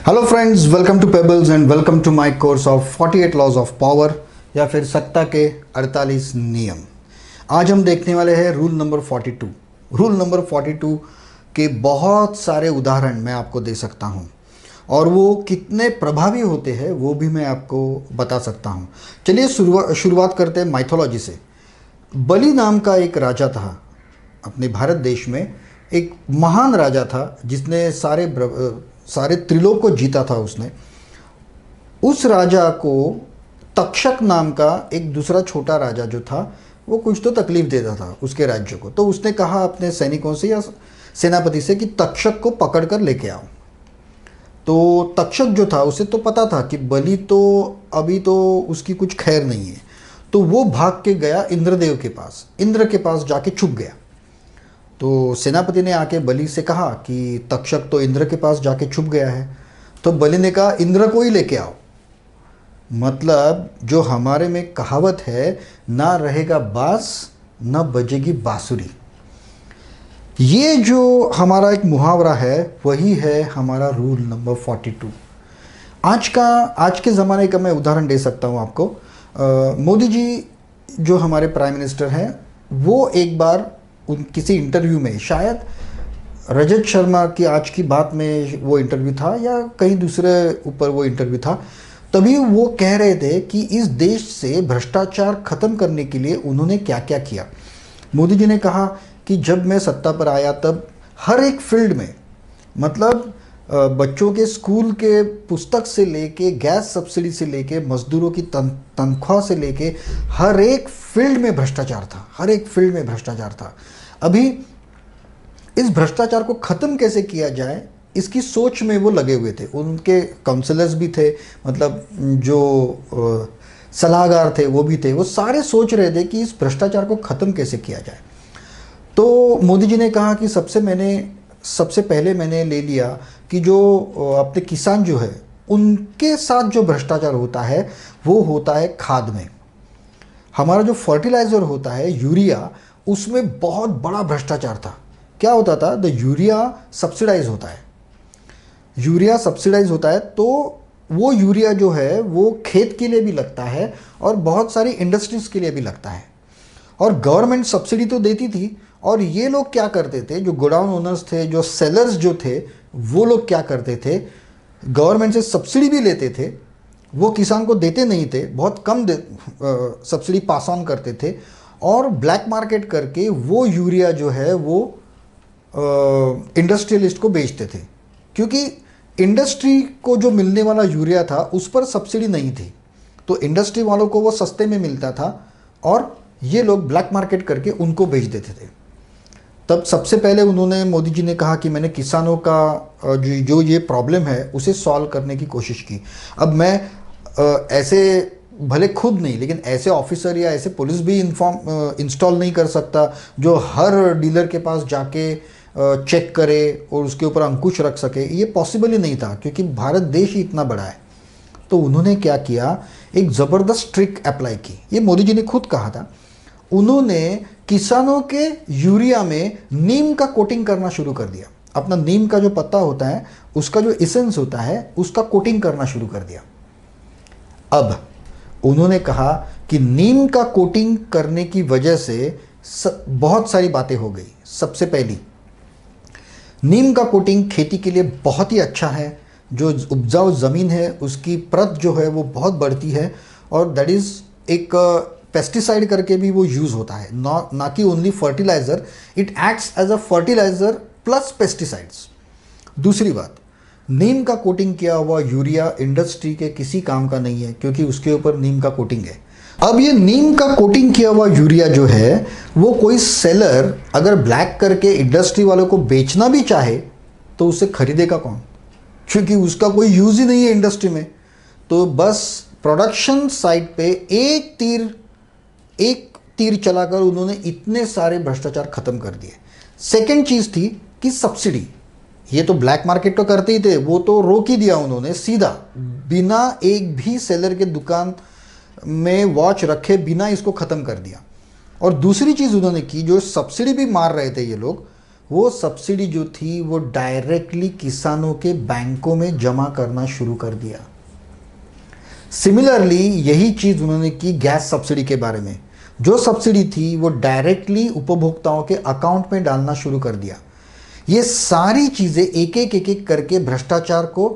Hello friends, welcome to pebbles and welcome to my course of 48 laws of power या फिर सत्ता के 48 नियम। आज हम देखने वाले हैं रूल नंबर 42। रूल नंबर 42 के बहुत सारे उदाहरण मैं आपको दे सकता हूं और वो कितने प्रभावी होते हैं वो भी मैं आपको बता सकता हूं। चलिए शुरुआत करते हैं माइथोलॉजी से। बलि नाम का एक राजा था अपने भारत देश में। एक महान राजा था जिसने सारे त्रिलोक को जीता था उसने। उस राजा को तक्षक नाम का एक दूसरा छोटा राजा जो था वो कुछ तो तकलीफ देता था उसके राज्य को। तो उसने कहा अपने सैनिकों से या सेनापति से कि तक्षक को पकड़ कर लेके आओ। तो तक्षक जो था उसे तो पता था कि बलि तो अभी तो उसकी कुछ खैर नहीं है। तो वो भाग के गया इंद्रदेव के पास, इंद्र के पास जाके छुप गया। तो सेनापति ने आके बलि से कहा कि तक्षक तो इंद्र के पास जाके छुप गया है। तो बलि ने कहा इंद्र को ही लेके आओ। मतलब जो हमारे में कहावत है, ना रहेगा बांस ना बजेगी बांसुरी, ये जो हमारा एक मुहावरा है वही है हमारा रूल नंबर 42। आज के ज़माने का मैं उदाहरण दे सकता हूँ आपको। मोदी जी जो हमारे प्राइम मिनिस्टर हैं, वो एक बार किसी इंटरव्यू में, शायद रजत शर्मा की आज की बात में वो इंटरव्यू था या कहीं दूसरे ऊपर वो इंटरव्यू था, तभी वो कह रहे थे कि इस देश से भ्रष्टाचार ख़त्म करने के लिए उन्होंने क्या क्या किया। मोदी जी ने कहा कि जब मैं सत्ता पर आया तब हर एक फील्ड में, मतलब बच्चों के स्कूल के पुस्तक से लेके गैस सब्सिडी से लेके मजदूरों की तनख्वाह से लेके हर एक फील्ड में भ्रष्टाचार था, हर एक फील्ड में भ्रष्टाचार था। अभी इस भ्रष्टाचार को ख़त्म कैसे किया जाए इसकी सोच में वो लगे हुए थे। उनके काउंसलर्स भी थे, मतलब जो सलाहकार थे वो भी थे। वो सारे सोच रहे थे कि इस भ्रष्टाचार को ख़त्म कैसे किया जाए। तो मोदी जी ने कहा कि सबसे पहले मैंने ले लिया कि जो अपने किसान जो है उनके साथ जो भ्रष्टाचार होता है वो होता है खाद में। हमारा जो फर्टिलाइज़र होता है यूरिया, उसमें बहुत बड़ा भ्रष्टाचार था। क्या होता था, द यूरिया सब्सिडाइज होता है, यूरिया सब्सिडाइज होता है। तो वो यूरिया जो है वो खेत के लिए भी लगता है और बहुत सारी इंडस्ट्रीज़ के लिए भी लगता है। और गवर्नमेंट सब्सिडी तो देती थी, और ये लोग क्या करते थे, जो गोडाउन ओनर्स थे, जो सेलर्स जो थे, वो लोग क्या करते थे, गवर्नमेंट से सब्सिडी भी लेते थे, वो किसान को देते नहीं थे, बहुत कम सब्सिडी पास ऑन करते थे और ब्लैक मार्केट करके वो यूरिया जो है वो इंडस्ट्रियलिस्ट को बेचते थे। क्योंकि इंडस्ट्री को जो मिलने वाला यूरिया था उस पर सब्सिडी नहीं थी, तो इंडस्ट्री वालों को वो सस्ते में मिलता था और ये लोग ब्लैक मार्केट करके उनको बेच देते थे। तब सबसे पहले मोदी जी ने कहा कि मैंने किसानों का जो ये प्रॉब्लम है उसे सॉल्व करने की कोशिश की। अब मैं ऐसे भले खुद नहीं, लेकिन ऐसे ऑफिसर या ऐसे पुलिस भी इंस्टॉल नहीं कर सकता जो हर डीलर के पास जाके चेक करे और उसके ऊपर अंकुश रख सके। ये पॉसिबल ही नहीं था क्योंकि भारत देश ही इतना बड़ा है। तो उन्होंने क्या किया, एक ज़बरदस्त ट्रिक अप्लाई की। ये मोदी जी ने खुद कहा था। उन्होंने किसानों के यूरिया में नीम का कोटिंग करना शुरू कर दिया। अपना नीम का जो पत्ता होता है उसका जो एसेंस होता है उसका कोटिंग करना शुरू कर दिया। अब उन्होंने कहा कि नीम का कोटिंग करने की वजह से बहुत सारी बातें हो गई। सबसे पहली, नीम का कोटिंग खेती के लिए बहुत ही अच्छा है। जो उपजाऊ ज़मीन है उसकी परत जो है वो बहुत बढ़ती है, और दैट इज़ एक पेस्टिसाइड करके भी वो यूज़ होता है, ना कि only fertiliser. It acts as a fertiliser plus pesticides. दूसरी बात, नीम का कोटिंग किया हुआ यूरिया इंडस्ट्री के किसी काम का नहीं है क्योंकि उसके ऊपर नीम का कोटिंग है। अब ये नीम का कोटिंग किया हुआ यूरिया जो है वो कोई सेलर अगर ब्लैक करके इंडस्ट्री वालों को बेचना भी चाहे तो उसे खरीदेगा कौन, क्योंकि उसका कोई यूज़ ही नहीं है इंडस्ट्री में। तो बस प्रोडक्शन साइड पे एक तीर चलाकर उन्होंने इतने सारे भ्रष्टाचार खत्म कर दिए। सेकंड चीज़ थी कि सब्सिडी। ये तो ब्लैक मार्केट तो करते ही थे, वो तो रोक ही दिया उन्होंने सीधा, बिना एक भी सेलर के दुकान में वॉच रखे बिना इसको ख़त्म कर दिया। और दूसरी चीज़ उन्होंने की, जो सब्सिडी भी मार रहे थे ये लोग, वो सब्सिडी जो थी वो डायरेक्टली किसानों के बैंकों में जमा करना शुरू कर दिया। सिमिलरली यही चीज़ उन्होंने की गैस सब्सिडी के बारे में। जो सब्सिडी थी वो डायरेक्टली उपभोक्ताओं के अकाउंट में डालना शुरू कर दिया। ये सारी चीज़ें एक एक करके भ्रष्टाचार को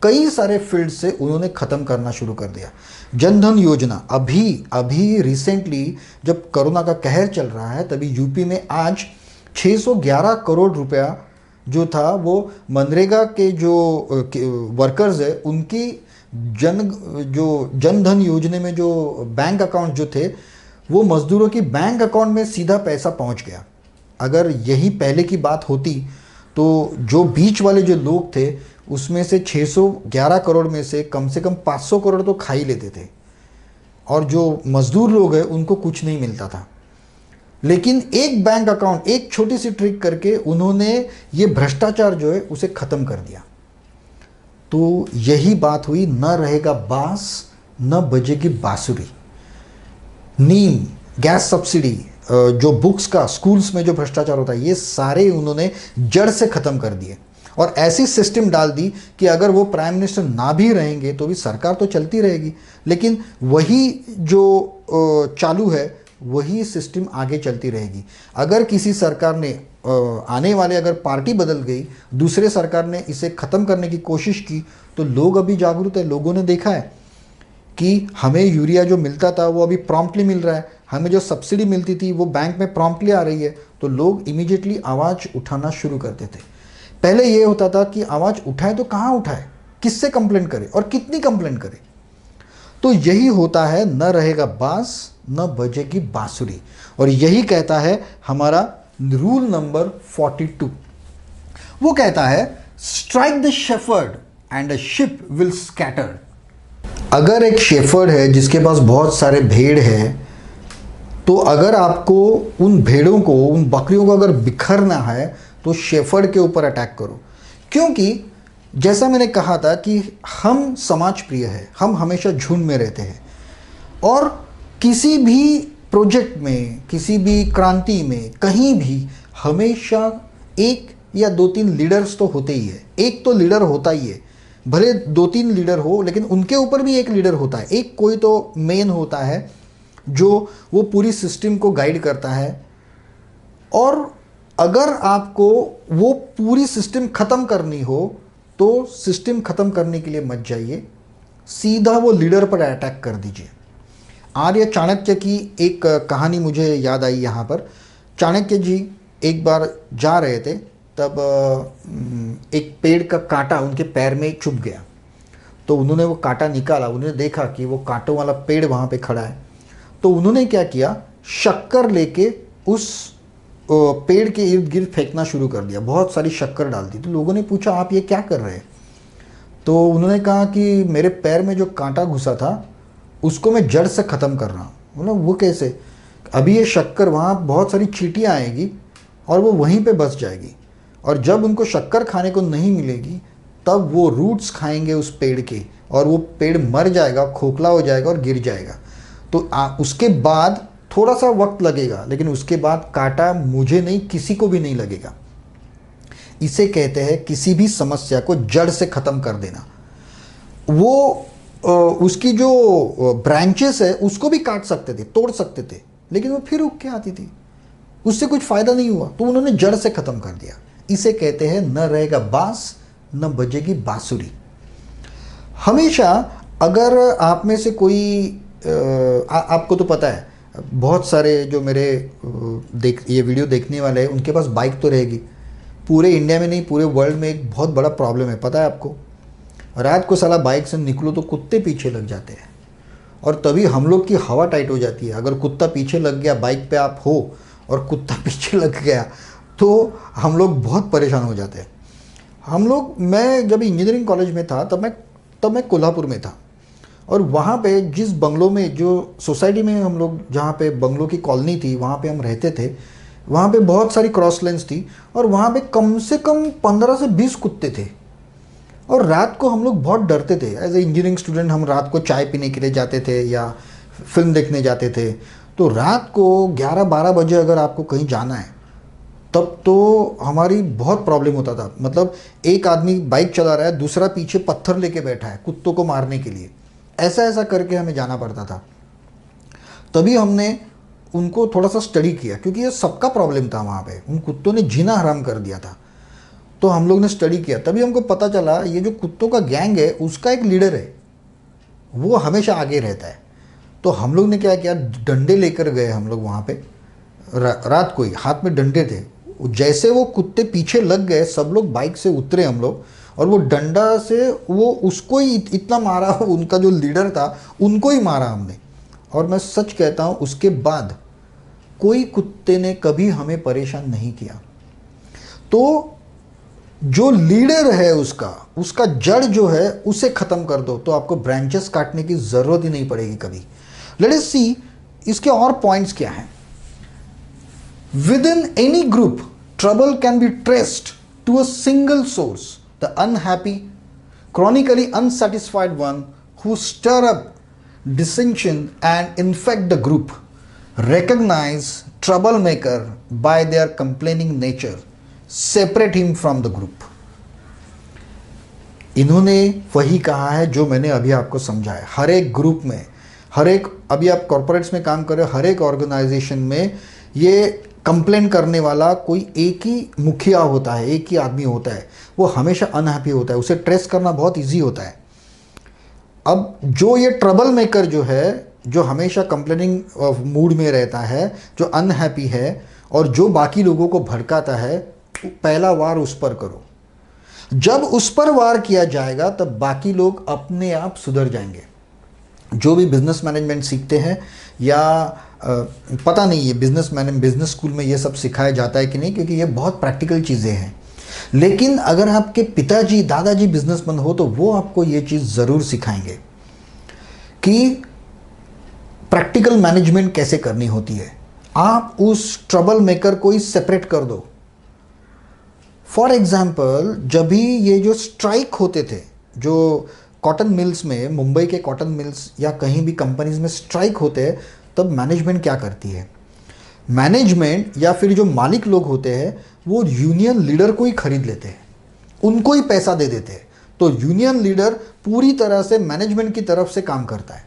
कई सारे फील्ड से उन्होंने ख़त्म करना शुरू कर दिया। जनधन योजना अभी रिसेंटली जब कोरोना का कहर चल रहा है तभी यूपी में आज 611 करोड़ रुपया जो था वो मनरेगा के जो वर्कर्स है उनकी जनधन योजना में जो बैंक अकाउंट जो थे वो मजदूरों की बैंक अकाउंट में सीधा पैसा पहुंच गया। अगर यही पहले की बात होती तो जो बीच वाले जो लोग थे उसमें से 611 करोड़ में से कम 500 करोड़ तो खा ही लेते थे और जो मजदूर लोग हैं उनको कुछ नहीं मिलता था। लेकिन एक बैंक अकाउंट, एक छोटी सी ट्रिक करके उन्होंने ये भ्रष्टाचार जो है उसे ख़त्म कर दिया। तो यही बात हुई, न रहेगा बांस न बजेगी बांसुरी। नीम, गैस सब्सिडी, जो बुक्स का स्कूल्स में जो भ्रष्टाचार होता है ये सारे उन्होंने जड़ से ख़त्म कर दिए और ऐसी सिस्टम डाल दी कि अगर वो प्राइम मिनिस्टर ना भी रहेंगे तो भी सरकार तो चलती रहेगी, लेकिन वही जो चालू है वही सिस्टम आगे चलती रहेगी। अगर किसी सरकार ने आने वाले अगर पार्टी बदल गई, दूसरे सरकार ने इसे ख़त्म करने की कोशिश की तो लोग अभी जागरूक है। लोगों ने देखा है कि हमें यूरिया जो मिलता था वो अभी प्रॉम्प्टली मिल रहा है, हमें जो सब्सिडी मिलती थी वो बैंक में प्रॉम्प्टली आ रही है, तो लोग इमीडिएटली आवाज़ उठाना शुरू करते थे। पहले ये होता था कि आवाज़ उठाए तो कहाँ उठाए, किससे कंप्लेंट करे और कितनी कंप्लेंट करे। तो यही होता है, न रहेगा बांस न बजेगी बांसुरी, और यही कहता है हमारा रूल नंबर 42। वो कहता है strike the shepherd and the ship will scatter. अगर एक शेफर्ड है जिसके पास बहुत सारे भेड़ हैं, तो अगर आपको उन भेड़ों को, उन बकरियों को अगर बिखरना है तो शेफर्ड के ऊपर अटैक करो। क्योंकि जैसा मैंने कहा था कि हम समाज प्रिय है, हम हमेशा झुंड में रहते हैं और किसी भी प्रोजेक्ट में, किसी भी क्रांति में, कहीं भी हमेशा एक या दो तीन लीडर्स तो होते ही है। एक तो लीडर होता ही है, भले दो तीन लीडर हो लेकिन उनके ऊपर भी एक लीडर होता है। एक कोई तो मेन होता है जो वो पूरी सिस्टम को गाइड करता है। और अगर आपको वो पूरी सिस्टम ख़त्म करनी हो तो सिस्टम ख़त्म करने के लिए मत जाइए, सीधा वो लीडर पर अटैक कर दीजिए। आर्य चाणक्य की एक कहानी मुझे याद आई यहाँ पर। चाणक्य जी एक बार जा रहे थे, तब एक पेड़ का कांटा उनके पैर में चुभ गया। तो उन्होंने वो कांटा निकाला, उन्होंने देखा कि वो कांटों वाला पेड़ वहाँ पे खड़ा है। तो उन्होंने क्या किया, शक्कर लेके उस पेड़ के इर्द गिर्द फेंकना शुरू कर दिया, बहुत सारी शक्कर डाल दी। तो लोगों ने पूछा आप ये क्या कर रहे हैं? तो उन्होंने कहा कि मेरे पैर में जो कांटा घुसा था उसको मैं जड़ से ख़त्म कर रहा हूँ। मतलब वो कैसे? अभी ये शक्कर, वहाँ बहुत सारी चींटियाँ आएगी और वो वहीं पे बस जाएगी, और जब उनको शक्कर खाने को नहीं मिलेगी तब वो रूट्स खाएंगे उस पेड़ के, और वो पेड़ मर जाएगा, खोखला हो जाएगा और गिर जाएगा। तो उसके बाद थोड़ा सा वक्त लगेगा, लेकिन उसके बाद कांटा मुझे नहीं, किसी को भी नहीं लगेगा। इसे कहते हैं किसी भी समस्या को जड़ से ख़त्म कर देना। वो उसकी जो ब्रांचेस है उसको भी काट सकते थे, तोड़ सकते थे, लेकिन वो फिर उग के आती थी, उससे कुछ फ़ायदा नहीं हुआ, तो उन्होंने जड़ से ख़त्म कर दिया। इसे कहते हैं न रहेगा बांस न बजेगी बांसुरी। हमेशा अगर आप में से कोई आपको तो पता है बहुत सारे जो मेरे ये वीडियो देखने वाले हैं उनके पास बाइक तो रहेगी। पूरे इंडिया में नहीं, पूरे वर्ल्ड में एक बहुत बड़ा प्रॉब्लम है, पता है आपको? रात को साला बाइक से निकलो तो कुत्ते पीछे लग जाते हैं, और तभी हम लोग की हवा टाइट हो जाती है। अगर कुत्ता पीछे लग गया, बाइक पे आप हो और कुत्ता पीछे लग गया, तो हम लोग बहुत परेशान हो जाते हैं। मैं जब इंजीनियरिंग कॉलेज में था तब मैं कोल्हापुर में था, और वहाँ पे जिस बंगलों में, जो सोसाइटी में हम लोग, जहाँ पे बंगलों की कॉलोनी थी वहाँ पे हम रहते थे, वहाँ पे बहुत सारी क्रॉस लेन्स थी, और वहाँ पे कम से कम 15 से 20 कुत्ते थे। और रात को हम लोग बहुत डरते थे। एज ए इंजीनियरिंग स्टूडेंट हम रात को चाय पीने के लिए जाते थे या फिल्म देखने जाते थे। तो रात को 11-12 बजे अगर आपको कहीं जाना है तब तो हमारी बहुत प्रॉब्लम होता था। मतलब एक आदमी बाइक चला रहा है, दूसरा पीछे पत्थर लेके बैठा है कुत्तों को मारने के लिए, ऐसा ऐसा करके हमें जाना पड़ता था। तभी हमने उनको थोड़ा सा स्टडी किया, क्योंकि ये सबका प्रॉब्लम था वहाँ पे, उन कुत्तों ने जीना हराम कर दिया था। तो हम लोग ने स्टडी किया, तभी हमको पता चला ये जो कुत्तों का गैंग है उसका एक लीडर है, वो हमेशा आगे रहता है। तो हम लोग ने क्या किया, डंडे लेकर गए हम लोग वहाँ पे, रात को ही हाथ में डंडे थे। जैसे वो कुत्ते पीछे लग गए, सब लोग बाइक से उतरे हम लोग, और वो डंडा से वो उसको ही इतना मारा, उनका जो लीडर था उनको ही मारा हमने। और मैं सच कहता हूँ उसके बाद कोई कुत्ते ने कभी हमें परेशान नहीं किया। तो जो लीडर है उसका जड़ जो है उसे ख़त्म कर दो, तो आपको ब्रांचेस काटने की ज़रूरत ही नहीं पड़ेगी कभी। लेट अस सी इसके और पॉइंट्स क्या हैं। Within any group, trouble can be traced to a single source, the unhappy, chronically unsatisfied one who stir up dissension and infect the group. Recognize troublemaker by their complaining nature. Separate him from the group. इन्होंने वही कहा है जो मैंने अभी आपको समझाया। हर एक ग्रुप में, हर एक, अभी आप कॉर्पोरेट्स में काम कर रहे हो, हर एक ऑर्गेनाइजेशन में ये कंप्लेन करने वाला कोई एक ही मुखिया होता है, एक ही आदमी होता है, वो हमेशा अनहैप्पी होता है, उसे ट्रेस करना बहुत इजी होता है। अब जो ये ट्रबल मेकर जो है, जो हमेशा कंप्लेनिंग मूड में रहता है, जो अनहैप्पी है और जो बाकी लोगों को भड़काता है, पहला वार उस पर करो। जब उस पर वार किया जाएगा तब बाकी लोग अपने आप सुधर जाएंगे। जो भी बिजनेस मैनेजमेंट सीखते हैं, या पता नहीं है बिजनेस स्कूल में ये सब सिखाया जाता है कि नहीं, क्योंकि ये बहुत प्रैक्टिकल चीज़ें हैं। लेकिन अगर आपके पिताजी दादाजी बिजनेसमैन हो तो वो आपको ये चीज़ ज़रूर सिखाएंगे कि प्रैक्टिकल मैनेजमेंट कैसे करनी होती है। आप उस ट्रबल मेकर को ही सेपरेट कर दो। फॉर एग्जाम्पल, जब भी ये जो स्ट्राइक होते थे, जो कॉटन मिल्स में, मुंबई के कॉटन मिल्स या कहीं भी कंपनीज में स्ट्राइक होते हैं, तब मैनेजमेंट क्या करती है? मैनेजमेंट या फिर जो मालिक लोग होते हैं वो यूनियन लीडर को ही खरीद लेते हैं, उनको ही पैसा दे देते हैं। तो यूनियन लीडर पूरी तरह से मैनेजमेंट की तरफ से काम करता है,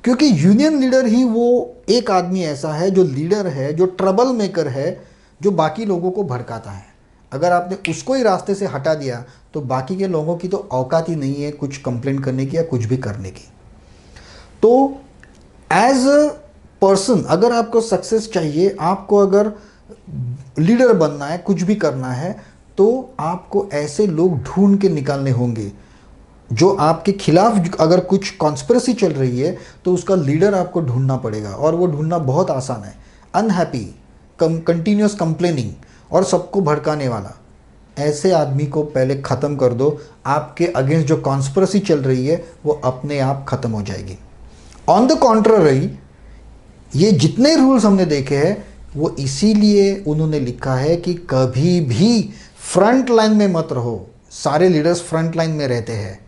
क्योंकि यूनियन लीडर ही वो एक आदमी ऐसा है जो लीडर है, जो ट्रबल मेकर है, जो बाकी लोगों को भड़काता है। अगर आपने उसको ही रास्ते से हटा दिया तो बाकी के लोगों की तो औकात ही नहीं है कुछ कंप्लेंट करने की या कुछ भी करने की। तो एज अ पर्सन, अगर आपको सक्सेस चाहिए, आपको अगर लीडर बनना है, कुछ भी करना है, तो आपको ऐसे लोग ढूंढ के निकालने होंगे जो आपके खिलाफ, अगर कुछ कॉन्स्पिरेसी चल रही है तो उसका लीडर आपको ढूंढना पड़ेगा, और वो ढूंढना बहुत आसान है। अनहैप्पी, कंटिन्यूस कंप्लेनिंग और सबको भड़काने वाला, ऐसे आदमी को पहले ख़त्म कर दो। आपके अगेंस्ट जो कॉन्स्पिरेसी चल रही है वो अपने आप ख़त्म हो जाएगी। ऑन द कॉन्ट्ररी, ये जितने रूल्स हमने देखे हैं वो इसीलिए उन्होंने लिखा है कि कभी भी फ्रंट लाइन में मत रहो। सारे लीडर्स फ्रंट लाइन में रहते हैं,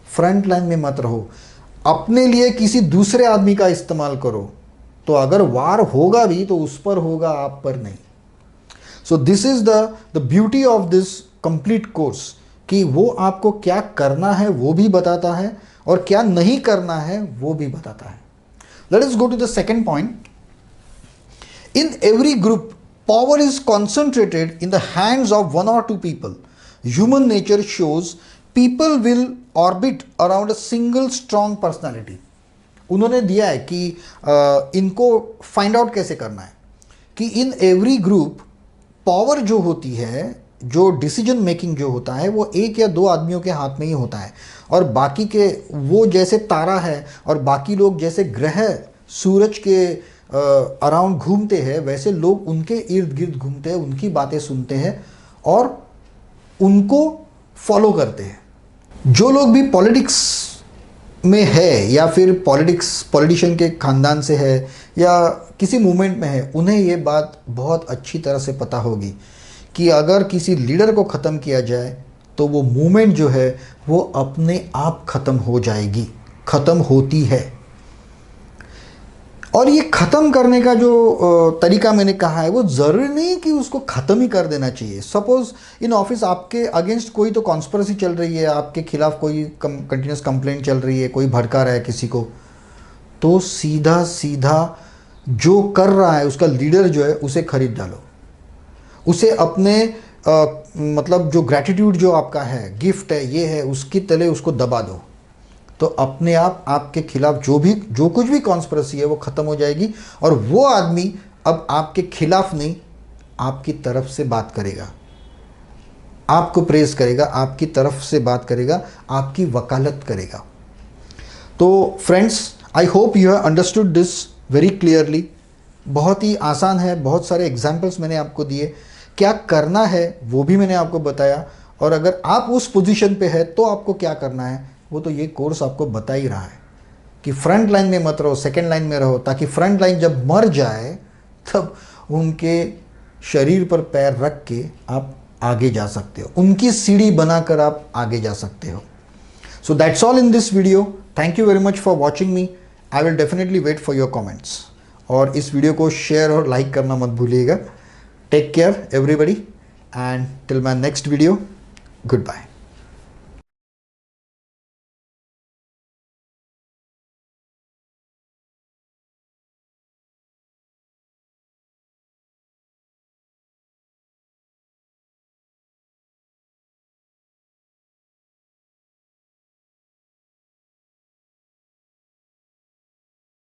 फ्रंट लाइन में मत रहो। अपने लिए किसी दूसरे आदमी का इस्तेमाल करो, तो अगर वार होगा भी तो उस पर होगा, आप पर नहीं। So this is the beauty of this complete course, कि वो आपको क्या करना है वो भी बताता है और क्या नहीं करना है वो भी बताता है। Let us go to the second point. In every group power is concentrated in the hands of one और two people. Human nature shows people will orbit around a single strong personality. उन्होंने दिया है कि इनको find out कैसे करना है, कि इन एवरी ग्रुप पावर जो होती है, जो डिसीजन मेकिंग जो होता है, वो एक या दो आदमियों के हाथ में ही होता है, और बाकी के, वो जैसे तारा है और बाकी लोग जैसे ग्रह सूरज के अराउंड घूमते हैं, वैसे लोग उनके इर्द गिर्द घूमते हैं, उनकी बातें सुनते हैं और उनको फॉलो करते हैं। जो लोग भी पॉलिटिक्स में है या फिर पॉलिटिशियन के ख़ानदान से है या किसी मूवमेंट में है, उन्हें ये बात बहुत अच्छी तरह से पता होगी कि अगर किसी लीडर को ख़त्म किया जाए तो वो मूवमेंट जो है वो अपने आप ख़त्म हो जाएगी, ख़त्म होती है। और ये ख़त्म करने का जो तरीका मैंने कहा है वो ज़रूरी नहीं कि उसको ख़त्म ही कर देना चाहिए। सपोज़ इन ऑफिस आपके अगेंस्ट कोई तो कॉन्स्पिरेसी चल रही है, आपके खिलाफ कोई कंटिन्यूस कंप्लेंट चल रही है, कोई भड़का रहा है किसी को, तो सीधा सीधा जो कर रहा है उसका लीडर जो है उसे खरीद डालो, उसे अपने मतलब जो ग्रैटिट्यूड जो आपका है, गिफ्ट है, ये है, उसकी तले उसको दबा दो, तो अपने आप आपके खिलाफ जो कुछ भी कॉन्स्पिरेसी है वो ख़त्म हो जाएगी और वो आदमी अब आपके खिलाफ नहीं आपकी तरफ से बात करेगा, आपको प्रेज करेगा, आपकी तरफ से बात करेगा, आपकी वकालत करेगा। तो friends, I hope you have understood this very clearly. बहुत ही आसान है, बहुत सारे एग्जाम्पल्स मैंने आपको दिए, क्या करना है वो भी मैंने आपको बताया, और अगर आप उस पोजीशन पे है तो आपको क्या करना है वो तो ये कोर्स आपको बता ही रहा है कि फ्रंट लाइन में मत रहो, सेकंड लाइन में रहो, ताकि फ्रंट लाइन जब मर जाए तब उनके शरीर पर पैर रख के आप आगे जा सकते हो, उनकी सीढ़ी बनाकर आप आगे जा सकते हो। So that's all in this video. Thank you very much for watching me. I will definitely wait for your comments, और इस वीडियो को शेयर और लाइक करना मत भूलिएगा। Take care everybody, and till my next video, good bye.